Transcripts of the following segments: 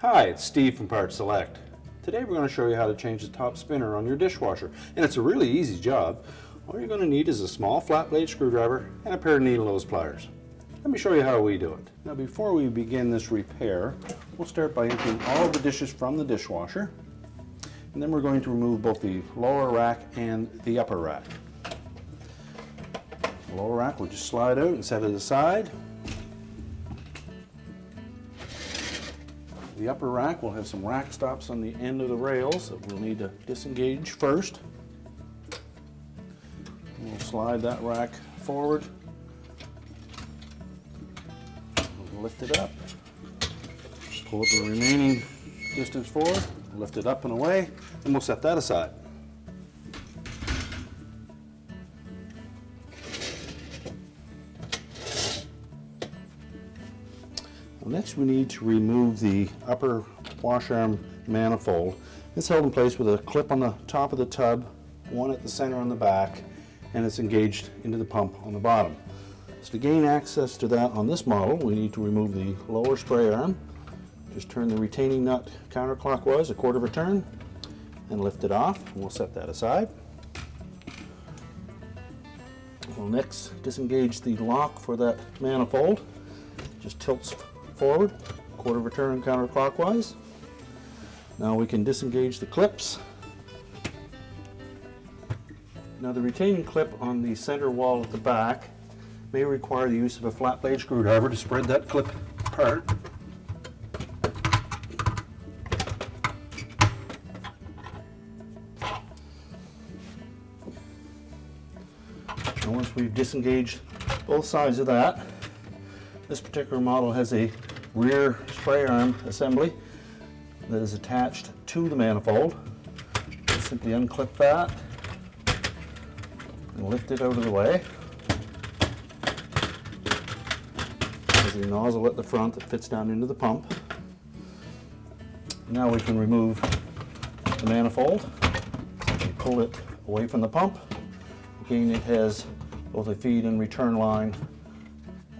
Hi, it's Steve from PartSelect. Today we're going to show you how to change the top spinner on your dishwasher, and it's a really easy job. All you're going to need is a small flat blade screwdriver and a pair of needle nose pliers. Let me show you how we do it. Now before we begin this repair, we'll start by emptying all of the dishes from the dishwasher, and then we're going to remove both the lower rack and the upper rack. The lower rack we'll just slide out and set it aside. The upper rack will have some rack stops on the end of the rails that we'll need to disengage first. We'll slide that rack forward, we'll lift it up, pull up the remaining distance forward, lift it up and away, and we'll set that aside. Next we need to remove the upper wash arm manifold. It's held in place with a clip on the top of the tub, one at the center on the back, and it's engaged into the pump on the bottom. So to gain access to that on this model, we need to remove the lower spray arm. Just turn the retaining nut counterclockwise a quarter of a turn and lift it off, and we'll set that aside. We'll next disengage the lock for that manifold. Just tilts forward, quarter of a turn counterclockwise. Now we can disengage the clips. Now the retaining clip on the center wall at the back may require the use of a flat blade screwdriver to spread that clip apart. Now once we've disengaged both sides of that, this particular model has a rear spray arm assembly that is attached to the manifold. Just simply unclip that and lift it out of the way. There's a nozzle at the front that fits down into the pump. Now we can remove the manifold. Simply pull it away from the pump. Again, it has both a feed and return line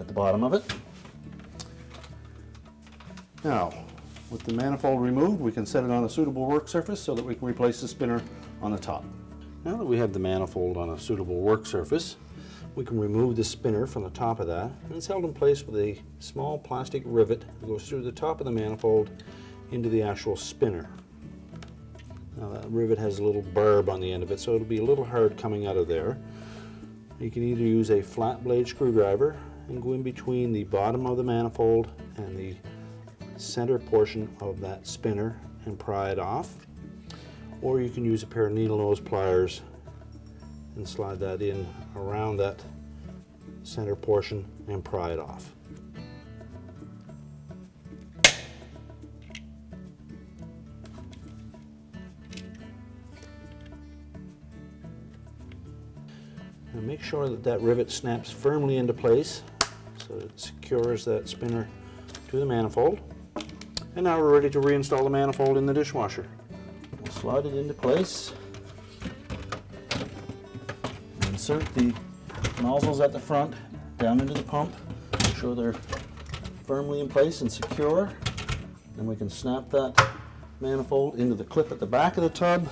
at the bottom of it. Now, with the manifold removed, we can set it on a suitable work surface so that we can replace the spinner on the top. Now that we have the manifold on a suitable work surface, we can remove the spinner from the top of that, and it's held in place with a small plastic rivet that goes through the top of the manifold into the actual spinner. Now that rivet has a little barb on the end of it, so it'll be a little hard coming out of there. You can either use a flat blade screwdriver and go in between the bottom of the manifold and the center portion of that spinner and pry it off, or you can use a pair of needle nose pliers and slide that in around that center portion and pry it off. Now make sure that that rivet snaps firmly into place so it secures that spinner to the manifold. And now we're ready to reinstall the manifold in the dishwasher. We'll slide it into place. Insert the nozzles at the front down into the pump. Make sure they're firmly in place and secure. Then we can snap that manifold into the clip at the back of the tub,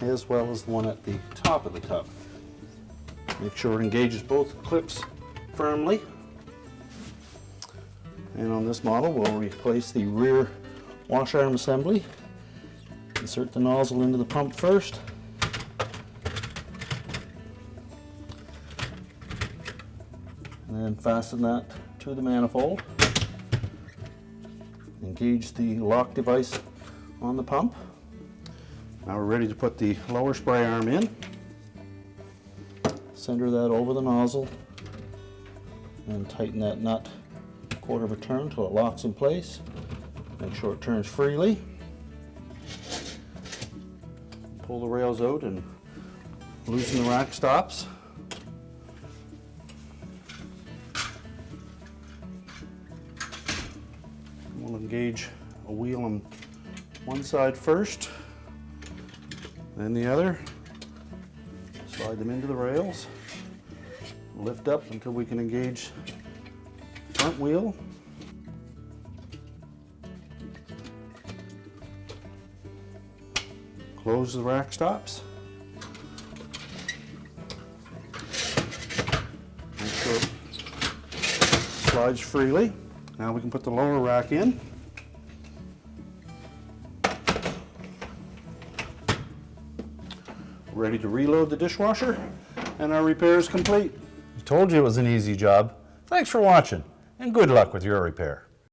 as well as the one at the top of the tub. Make sure it engages both clips firmly. And on this model, we'll replace the rear wash arm assembly. Insert the nozzle into the pump first. And then fasten that to the manifold. Engage the lock device on the pump. Now we're ready to put the lower spray arm in. Center that over the nozzle and tighten that nut quarter of a turn until it locks in place. Make sure it turns freely. Pull the rails out and loosen the rack stops. We'll engage a wheel on one side first, then the other. Slide them into the rails. Lift up until we can engage front wheel. Close the rack stops. Make sure it slides freely. Now we can put the lower rack in. Ready to reload the dishwasher, and our repair is complete. I told you it was an easy job. Thanks for watching, and good luck with your repair.